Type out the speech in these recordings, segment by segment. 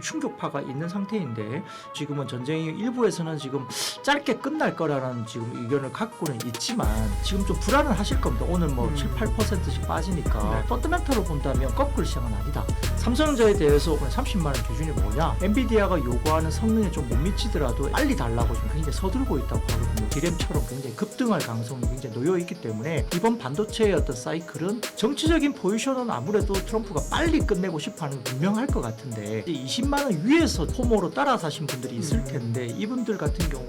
충격파가 있는 상태인데 지금은 전쟁이 일부에서는 지금 짧게 끝날 거라는 지금 의견을 갖고는 있지만 지금 좀 불안을 하실 겁니다. 오늘 뭐 7, 8%씩 빠지니까 펀더멘털로 본다면 거꾸로 시장은 아니다. 삼성전자에 대해서 오늘 30만 원 기준이 뭐냐? 엔비디아가 요구하는 성능에 좀 못 미치더라도 빨리 달라고 좀 굉장히 서두르고 있다고 하거든요. 디램처럼 굉장히 급등할 가능성이 굉장히 놓여 있기 때문에 이번 반도체의 어떤 사이클은 정치적인 포지션은 아무래도 트럼프가 빨리 끝내고 싶어하는 게 분명할 것 같은데 20만 원 위에서 포모로 따라 사신 분들이 있을 텐데 이분들 같은 경우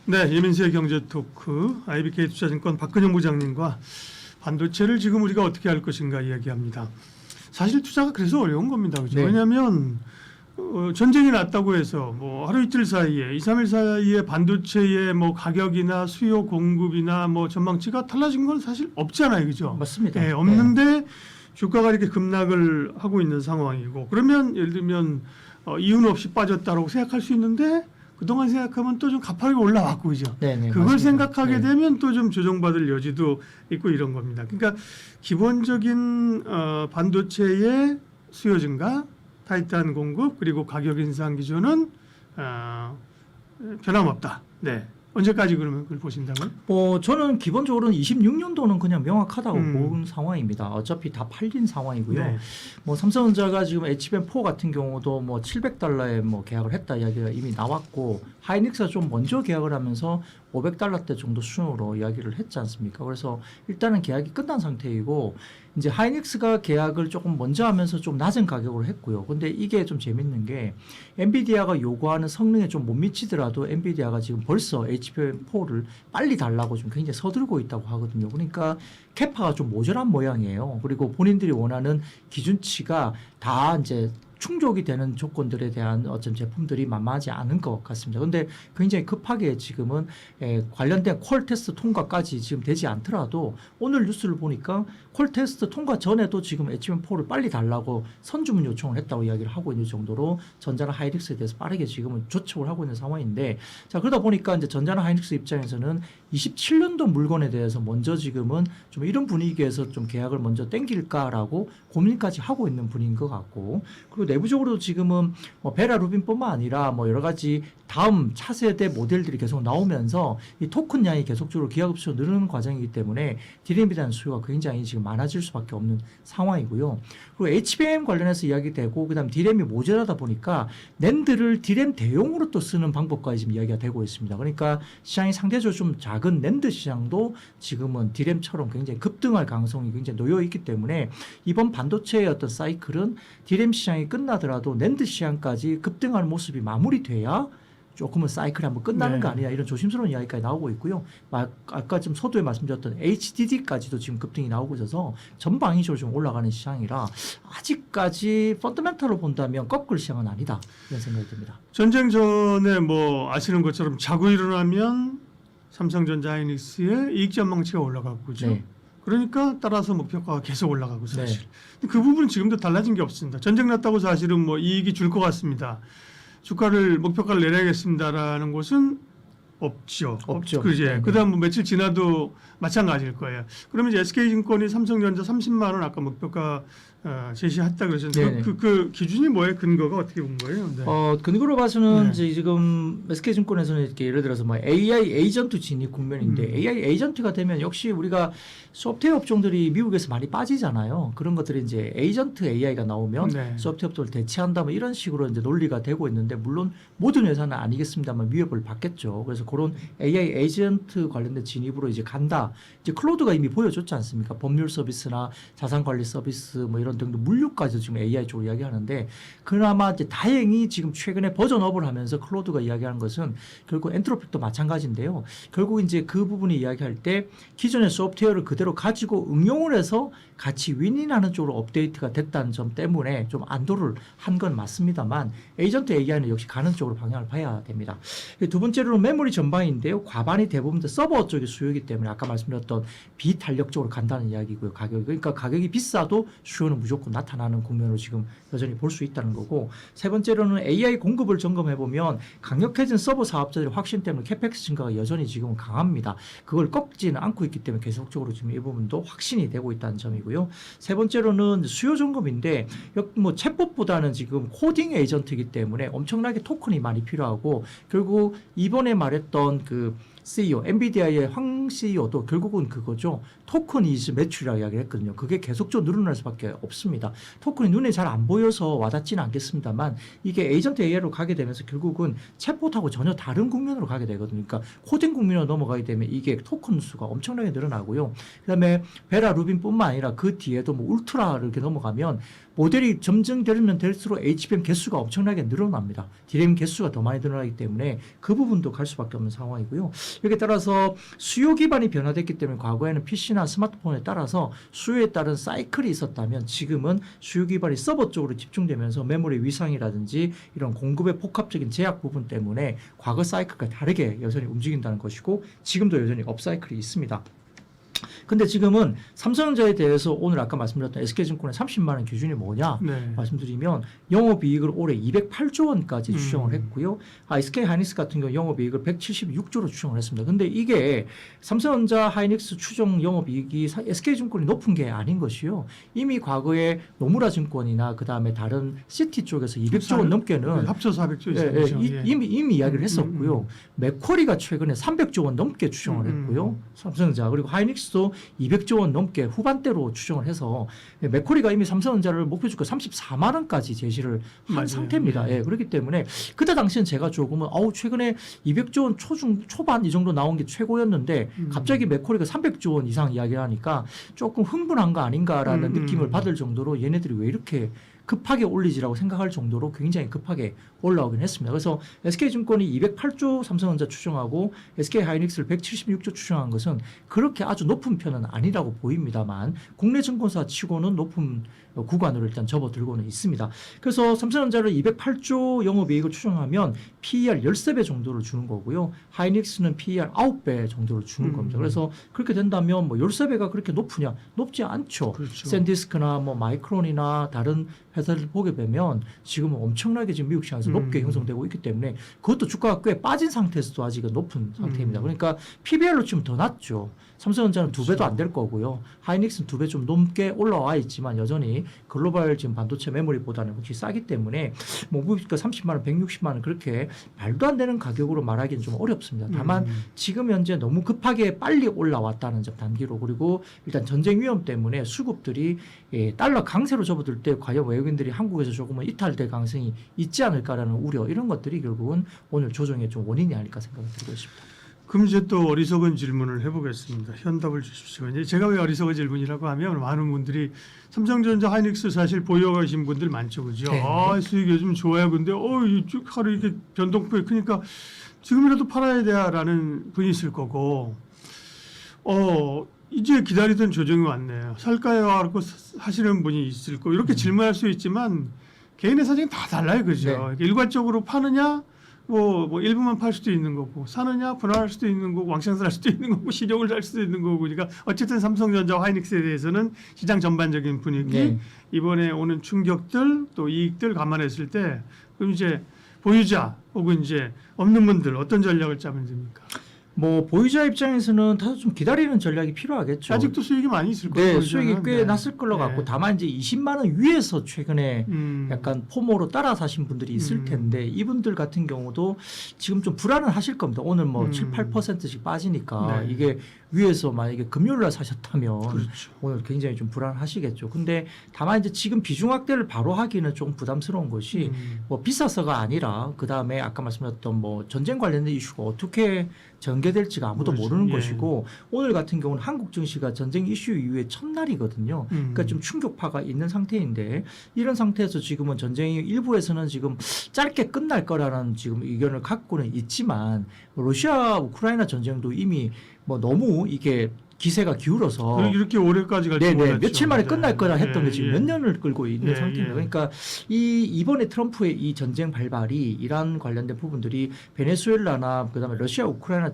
네, 이민수의 경제토크 IBK투자증권 박근영 부장님과 반도체를 지금 우리가 어떻게 할 것인가 이야기합니다. 사실 투자가 그래서 어려운 겁니다. 그렇죠? 네. 왜냐하면 전쟁이 났다고 해서 뭐 하루 이틀 사이에 2, 3일 사이에 반도체의 뭐 가격이나 수요 공급이나 뭐 전망치가 달라진 건 사실 없잖아요. 그죠? 맞습니다. 네, 없는데 주가가 이렇게 급락을 하고 있는 상황이고 그러면 예를 들면 이유는 없이 빠졌다고 생각할 수 있는데 그동안 생각하면 또 좀 가파르게 올라왔고 그죠? 네네, 그걸 맞습니다. 생각하게 되면 또 좀 조정받을 여지도 있고 이런 겁니다. 그러니까 기본적인 반도체의 수요 증가, 타이트한 공급 그리고 가격 인상 기조는 변함없다. 네. 언제까지 그러면 그걸 보신다고요? 저는 기본적으로는 26년도는 그냥 명확하다고 보는 상황입니다. 어차피 다 팔린 상황이고요. 네. 뭐 삼성전자가 지금 HBM4 같은 경우도 뭐 $700에 뭐 계약을 했다 이야기가 이미 나왔고 하이닉스가 좀 먼저 계약을 하면서 $500대 정도 수준으로 이야기를 했지 않습니까? 그래서 일단은 계약이 끝난 상태이고 이제 하이닉스가 계약을 조금 먼저 하면서 좀 낮은 가격으로 했고요. 근데 이게 좀 재밌는 게 엔비디아가 요구하는 성능에 좀 못 미치더라도 엔비디아가 지금 벌써 HBM4를 빨리 달라고 좀 굉장히 서두르고 있다고 하거든요. 그러니까 캐파가 좀 모자란 모양이에요. 그리고 본인들이 원하는 기준치가 다 이제 충족이 되는 조건들에 대한 어떤 제품들이 만만하지 않은 것 같습니다. 그런데 굉장히 급하게 지금은 관련된 퀄 테스트 통과까지 지금 되지 않더라도 오늘 뉴스를 보니까 퀄 테스트 통과 전에도 지금 HBM4를 빨리 달라고 선주문 요청을 했다고 이야기를 하고 있는 정도로 전자나 하이닉스에 대해서 빠르게 지금은 조촉을 하고 있는 상황인데 자 그러다 보니까 이제 전자나 하이닉스 입장에서는 27년도 물건에 대해서 먼저 지금은 좀 이런 분위기에서 좀 계약을 먼저 땡길까라고 고민까지 하고 있는 분인 것 같고 그리고 내부적으로 지금은 뭐 베라 루빈뿐만 아니라 뭐 여러 가지 다음 차세대 모델들이 계속 나오면서 이 토큰 양이 계속적으로 기하급수로 늘어나는 과정이기 때문에 디램에 대한 수요가 굉장히 지금 많아질 수밖에 없는 상황이고요. 그리고 HBM 관련해서 이야기되고 그다음 디램이 모자라다 보니까 낸드를 디램 대용으로 또 쓰는 방법까지 지금 이야기가 되고 있습니다. 그러니까 시장이 상대적으로 좀 작은 낸드 시장도 지금은 디램처럼 굉장히 급등할 가능성이 굉장히 놓여 있기 때문에 이번 반도체의 어떤 사이클은 디램 시장이 끝나더라도 낸드 시장까지 급등하는 모습이 마무리돼야 조금은 사이클이 한번 끝나는 거 아니냐 이런 조심스러운 이야기까지 나오고 있고요. 아까 좀 서두에 말씀드렸던 HDD까지도 지금 급등이 나오고 있어서 전방위적으로 좀 올라가는 시장이라 아직까지 펀더멘털로 본다면 거꾸로 시장은 아니다 이런 생각이 듭니다. 전쟁 전에 뭐 아시는 것처럼 자고 일어나면 삼성전자 하이닉스의 이익 전망치가 올라가고 그죠? 네. 그러니까 따라서 목표가가 계속 올라가고 사실. 네. 근데 그 부분은 지금도 달라진 게 없습니다. 전쟁 났다고 사실은 뭐 이익이 줄 것 같습니다. 주가를 목표가를 내려야겠습니다라는 곳은 없죠. 그죠. 네. 그다음 뭐 며칠 지나도 마찬가지일 거예요. 그러면 이제 SK증권이 삼성전자 30만 원 아까 목표가 제시했다 그러셨는데 그 기준이 뭐예요? 근거가 어떻게 본 거예요? 네. 근거로 봐서는 이제 지금 SK증권에서는 이렇게 예를 들어서 뭐 AI 에이전트 진입 국면인데 AI 에이전트가 되면 역시 우리가 소프트웨어 업종들이 미국에서 많이 빠지잖아요. 그런 것들이 이제 에이전트 AI가 나오면 소프트웨어 업종을 대체한다 뭐 이런 식으로 이제 논리가 되고 있는데 물론 모든 회사는 아니겠습니다만 위협을 받겠죠. 그래서 그런 AI 에이전트 관련된 진입으로 이제 간다. 이제 클로드가 이미 보여줬지 않습니까? 법률 서비스나 자산 관리 서비스 뭐 이런 등등 물류까지도 지금 AI 쪽으로 이야기하는데 그나마 이제 다행히 지금 최근에 버전업을 하면서 클로드가 이야기하는 것은 결국 엔트로픽도 마찬가지인데요. 결국 이제 그 부분이 이야기할 때 기존의 소프트웨어를 그대로 가지고 응용을 해서 같이 윈윈하는 쪽으로 업데이트가 됐다는 점 때문에 좀 안도를 한 건 맞습니다만 에이전트 AI는 역시 가는 쪽으로 방향을 봐야 됩니다. 두 번째로는 메모리 전방인데요. 과반이 대부분 다 서버 쪽의 수요이기 때문에 아까 말씀드렸던 비탄력적으로 간다는 이야기고요. 가격이. 그러니까 가격이 비싸도 수요는 무조건 나타나는 국면으로 지금 여전히 볼 수 있다는 거고, 세 번째로는 AI 공급을 점검해 보면 강력해진 서버 사업자들의 확신 때문에 캐펙스 증가가 여전히 지금은 강합니다. 그걸 꺾지는 않고 있기 때문에 계속적으로 지금 이 부분도 확신이 되고 있다는 점이고요. 세 번째로는 수요 점검인데 뭐 챗봇보다는 지금 코딩 에이전트이기 때문에 엄청나게 토큰이 많이 필요하고, 결국 이번에 말했던 그 CEO, 엔비디아의 황 CEO도 결국은 그거죠. 토큰 이즈 매출이라고 이야기를 했거든요. 그게 계속적으로 늘어날 수밖에 없습니다. 토큰이 눈에 잘 안 보여서 와닿지는 않겠습니다만 이게 에이전트 AI로 가게 되면서 결국은 챗봇하고 전혀 다른 국면으로 가게 되거든요. 그러니까 코딩 국면으로 넘어가게 되면 이게 토큰 수가 엄청나게 늘어나고요. 그다음에 베라 루빈뿐만 아니라 그 뒤에도 뭐 울트라를 이렇게 넘어가면 모델이 점점 되면 될수록 HBM 개수가 엄청나게 늘어납니다. DRAM 개수가 더 많이 늘어나기 때문에 그 부분도 갈 수밖에 없는 상황이고요. 여기에 따라서 수요 기반이 변화됐기 때문에 과거에는 PC나 스마트폰에 따라서 수요에 따른 사이클이 있었다면 지금은 수요 기반이 서버 쪽으로 집중되면서 메모리 위상이라든지 이런 공급의 복합적인 제약 부분 때문에 과거 사이클과 다르게 여전히 움직인다는 것이고, 지금도 여전히 업사이클이 있습니다. 근데 지금은 삼성전자에 대해서 오늘 아까 말씀드렸던 SK증권의 30만 원 기준이 뭐냐 말씀드리면 영업이익을 올해 208조 원까지 추정을 했고요. SK 하이닉스 같은 경우 영업이익을 176조로 추정을 했습니다. 근데 이게 삼성전자 하이닉스 추정 영업이익이 SK증권이 높은 게 아닌 것이요. 이미 과거에 노무라 증권이나 그다음에 다른 시티 쪽에서 200조 원 넘게는 합쳐서 400조 있었죠. 이미 이야기를 했었고요. 맥쿼리가 최근에 300조 원 넘게 추정을 했고요. 삼성전자 그리고 하이닉스도 200조 원 넘게 후반대로 추정을 해서 맥쿼리가 이미 삼성전자를 목표 주가 34만 원까지 제시를 한 맞아요. 상태입니다. 예, 그렇기 때문에 그때 당시엔 제가 조금은 최근에 200조 원 초반 이 정도 나온 게 최고였는데 갑자기 맥쿼리가 300조 원 이상 이야기를 하니까 조금 흥분한 거 아닌가라는 느낌을 받을 정도로 얘네들이 왜 이렇게 급하게 올리지라고 생각할 정도로 굉장히 급하게 올라오긴 했습니다. 그래서 SK증권이 208조 삼성전자 추정하고 SK하이닉스를 176조 추정한 것은 그렇게 아주 높은 편은 아니라고 보입니다만 국내 증권사 치고는 높은 구간으로 일단 접어들고는 있습니다. 그래서 삼성전자를 208조 영업이익을 추정하면 PER 13배 정도를 주는 거고요. 하이닉스는 PER 9배 정도를 주는 겁니다. 그래서 그렇게 된다면 뭐 13배가 그렇게 높으냐? 높지 않죠. 그렇죠. 샌디스크나 뭐 마이크론이나 다른 회사를 보게 되면 지금은 엄청나게 지금 미국 시장에서 높게 형성되고 있기 때문에 그것도 주가가 꽤 빠진 상태에서도 아직은 높은 상태입니다. 그러니까 PBR로 치면 더 낮죠. 삼성전자는 2배도 안 될 거고요. 하이닉스는 2배 좀 넘게 올라와 있지만 여전히 글로벌 지금 반도체 메모리보다는 혹시 싸기 때문에 뭐 무비가 30만 원, 160만 원 그렇게 말도 안 되는 가격으로 말하기는 좀 어렵습니다. 다만 지금 현재 너무 급하게 빨리 올라왔다는 점 단기로, 그리고 일단 전쟁 위험 때문에 수급들이 달러 강세로 접어들 때 과연 외국인들이 한국에서 조금은 이탈될 가능성이 있지 않을까라는 우려, 이런 것들이 결국은 오늘 조정의 좀 원인이 아닐까 생각이 들고 있습니다. 그럼 이제 또 어리석은 질문을 해보겠습니다. 현답을 주십시오. 이제 제가 왜 어리석은 질문이라고 하면 많은 분들이 삼성전자 하이닉스 사실 보유하고 계신 분들 많죠, 그죠? 네. 수익 요즘 좋아요. 근데 이쪽 하루 이렇게 변동폭이 크니까 지금이라도 팔아야 돼라는 분이 있을 거고, 이제 기다리던 조정이 왔네요. 살까요? 하고 하시는 분이 있을 거고, 이렇게 질문할 수 있지만 개인의 사정이 다 달라요, 그죠? 네. 일괄적으로 파느냐? 뭐 일부만 팔 수도 있는 거고, 사느냐 분할할 수도 있는 거고, 왕창살 수도 있는 거고, 시력을 살 수도 있는 거고. 그러니까 어쨌든 삼성전자 하이닉스에 대해서는 시장 전반적인 분위기, 이번에 오는 충격들 또 이익들 감안했을 때 그럼 이제 보유자 혹은 이제 없는 분들 어떤 전략을 짜면 됩니까? 뭐 보유자 입장에서는 다소 좀 기다리는 전략이 필요하겠죠. 아직도 수익이 많이 있을 거예요. 네, 수익이 꽤 났을 걸로 같고, 다만 이제 20만 원 위에서 최근에 약간 포모로 따라 사신 분들이 있을 텐데 이분들 같은 경우도 지금 좀 불안은 하실 겁니다. 오늘 뭐 7, 8%씩 빠지니까 이게 위에서 만약에 금요일 날 사셨다면 그렇죠. 오늘 굉장히 좀 불안하시겠죠. 근데 다만 이제 지금 비중 확대를 바로 하기는 좀 부담스러운 것이 뭐 비싸서가 아니라 그다음에 아까 말씀드렸던 뭐 전쟁 관련된 이슈가 어떻게 전개될지가 아무도 모르는 것이고, 오늘 같은 경우는 한국 증시가 전쟁 이슈 이후에 첫날이거든요. 그러니까 좀 충격파가 있는 상태인데, 이런 상태에서 지금은 전쟁이 일부에서는 지금 짧게 끝날 거라는 지금 의견을 갖고는 있지만, 러시아 우크라이나 전쟁도 이미 뭐 너무 이게 기세가 기울어서 그리고 이렇게 오래까지 갈지 네네 몰랐죠. 며칠 만에 끝날 거라 했던 예, 게 지금 예. 몇 년을 끌고 있는 예, 상태입니다. 예. 그러니까 이번에 트럼프의 이 전쟁 발발이 이란 관련된 부분들이 베네수엘라나 그다음에 러시아, 우크라이나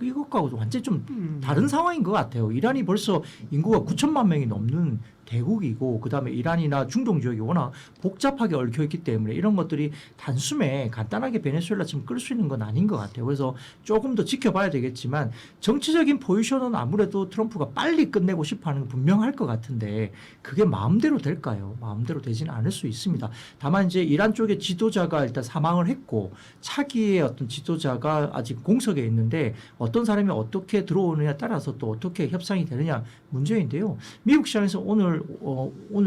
이것과도 완전히 좀 다른 상황인 것 같아요. 이란이 벌써 인구가 9천만 명이 넘는 대국이고 그다음에 이란이나 중동 지역이 워낙 복잡하게 얽혀 있기 때문에 이런 것들이 단숨에 간단하게 베네수엘라처럼 끌 수 있는 건 아닌 것 같아요. 그래서 조금 더 지켜봐야 되겠지만 정치적인 포지션은 아무래도 트럼프가 빨리 끝내고 싶어하는 건 분명할 것 같은데 그게 마음대로 될까요? 마음대로 되지는 않을 수 있습니다. 다만 이제 이란 쪽의 지도자가 일단 사망을 했고 차기의 어떤 지도자가 아직 공석에 있는데 어떤 사람이 어떻게 들어오느냐에 따라서 또 어떻게 협상이 되느냐 문제인데요. 미국 시장에서 오늘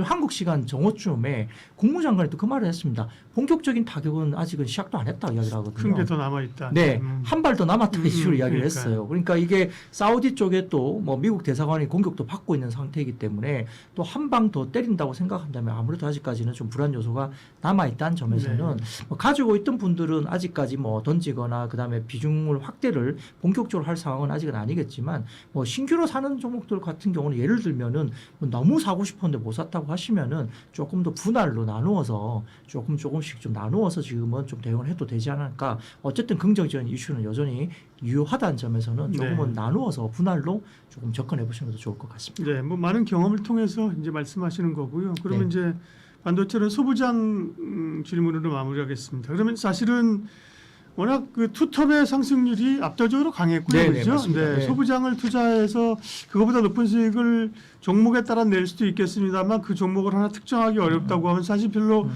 한국 시간 정오쯤에 국무장관이 또 그 말을 했습니다. 본격적인 타격은 아직은 시작도 안 했다고 이야기를 하거든요. 큰 게 더 남아 있다. 네, 한 발 더 남았다 이슈로 이야기를 그러니까요. 했어요. 그러니까 이게 사우디 쪽에 또 뭐 미국 대사관이 공격도 받고 있는 상태이기 때문에 또 한 방 더 때린다고 생각한다면 아무래도 아직까지는 좀 불안 요소가 남아 있다는 점에서는 뭐 가지고 있던 분들은 아직까지 뭐 던지거나 그다음에 비중을 확대를 본격적으로 할 상황은 아직은 아니겠지만 뭐 신규로 사는 종목들 같은 경우는 예를 들면은 뭐 너무 사고 싶었는데 못 샀다고 하시면은 조금 더 분할로 나누어서 조금씩 좀 나누어서 지금은 좀 대응을 해도 되지 않을까. 어쨌든 긍정적인 이슈는 여전히 유효하다는 점에서는 조금은 나누어서 분할로 조금 접근해 보시는 것도 좋을 것 같습니다. 네, 뭐 많은 경험을 통해서 이제 말씀하시는 거고요. 그러면 이제 반도체는 소부장 질문으로 마무리하겠습니다. 그러면 사실은 워낙 그 투톱의 상승률이 압도적으로 강했고요, 네, 그렇죠? 맞습니다. 네, 네. 소부장을 투자해서 그거보다 높은 수익을 종목에 따라 낼 수도 있겠습니다만 그 종목을 하나 특정하기 어렵다고 하면 사실 별로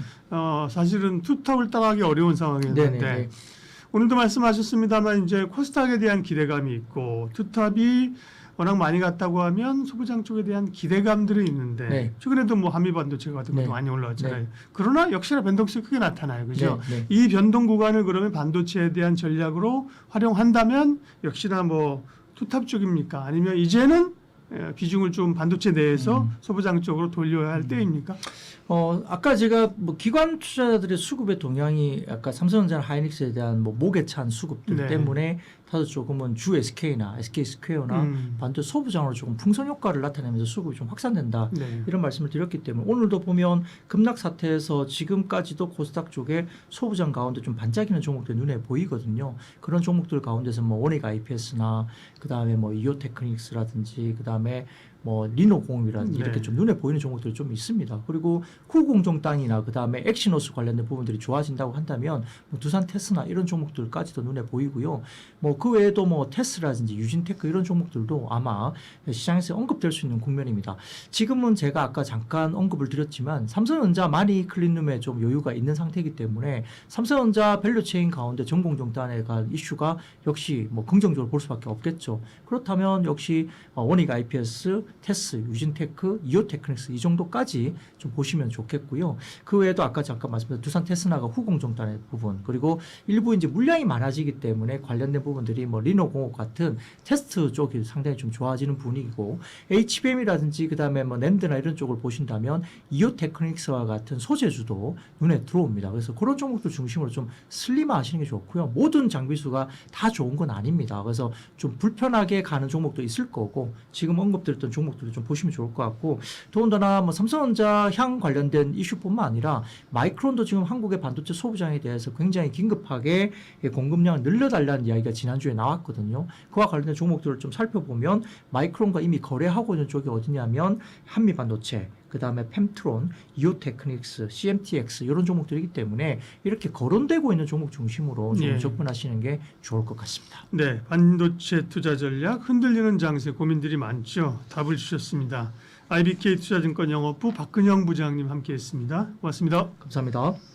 사실은 투톱을 따라하기 어려운 상황이었는데 네네. 오늘도 말씀하셨습니다만 이제 코스닥에 대한 기대감이 있고 투탑이 워낙 많이 갔다고 하면 소부장 쪽에 대한 기대감들이 있는데 네. 최근에도 뭐 한미 반도체 같은 것도 네. 많이 올라왔잖아요. 네. 그러나 역시나 변동성이 크게 나타나요, 그죠? 네, 네. 이 변동 구간을 그러면 반도체에 대한 전략으로 활용한다면 역시나 뭐 투탑 쪽입니까? 아니면 이제는 비중을 좀 반도체 내에서 소부장 쪽으로 돌려야 할 때입니까? 아까 제가 뭐 기관 투자자들의 수급의 동향이 아까 삼성전자나 하이닉스에 대한 뭐 목에 찬 수급들 네. 때문에 다소 조금은 주 SK나 SK 스퀘어나 반도체 소부장으로 조금 풍선 효과를 나타내면서 수급이 좀 확산된다. 네. 이런 말씀을 드렸기 때문에 오늘도 보면 급락 사태에서 지금까지도 코스닥 쪽에 소부장 가운데 좀 반짝이는 종목들 눈에 보이거든요. 그런 종목들 가운데서 뭐 원익 IPS나 그다음에 뭐 이오테크닉스라든지 그다음에 뭐 리노공업이라든지 네. 이렇게 좀 눈에 보이는 종목들이 좀 있습니다. 그리고 후공정땅이나 그다음에 엑시노스 관련된 부분들이 좋아진다고 한다면 뭐 두산 테스나 이런 종목들까지도 눈에 보이고요. 뭐 그 외에도 뭐 테스라든지 유진테크 이런 종목들도 아마 시장에서 언급될 수 있는 국면입니다. 지금은 제가 아까 잠깐 언급을 드렸지만 삼성전자 마니 클린룸에 좀 여유가 있는 상태이기 때문에 삼성전자 밸류체인 가운데 전공정단에 간 이슈가 역시 뭐 긍정적으로 볼 수밖에 없겠죠. 그렇다면 역시 원익 IPS, 테스, 유진테크, 이오테크닉스 이 정도까지 좀 보시면 좋겠고요. 그 외에도 아까 잠깐 말씀드린 두산 테스나가 후공정단의 부분 그리고 일부 이제 물량이 많아지기 때문에 관련된 부분들이 뭐 리노공업 같은 테스트 쪽이 상당히 좀 좋아지는 분위기고 HBM이라든지 그다음에 뭐 낸드나 이런 쪽을 보신다면 이오테크닉스와 같은 소재주도 눈에 들어옵니다. 그래서 그런 종목들 중심으로 좀 슬림화하시는 게 좋고요. 모든 장비수가 다 좋은 건 아닙니다. 그래서 좀 불편하게 가는 종목도 있을 거고 지금 언급드렸던 종목들도 좀 보시면 좋을 것 같고 더군다나 뭐 삼성전자 향 관련된 이슈뿐만 아니라 마이크론도 지금 한국의 반도체 소부장에 대해서 굉장히 긴급하게 공급량을 늘려달라는 이야기가 지난주에 나왔거든요. 그와 관련된 종목들을 좀 살펴보면 마이크론과 이미 거래하고 있는 쪽이 어디냐면 한미반도체 그다음에 펜트론, 이오테크닉스, CMTX 이런 종목들이기 때문에 이렇게 거론되고 있는 종목 중심으로 좀 접근하시는 게 좋을 것 같습니다. 네, 반도체 투자 전략 흔들리는 장세 고민들이 많죠. 답을 주셨습니다. IBK 투자증권 영업부 박근영 부장님 함께했습니다. 고맙습니다. 감사합니다.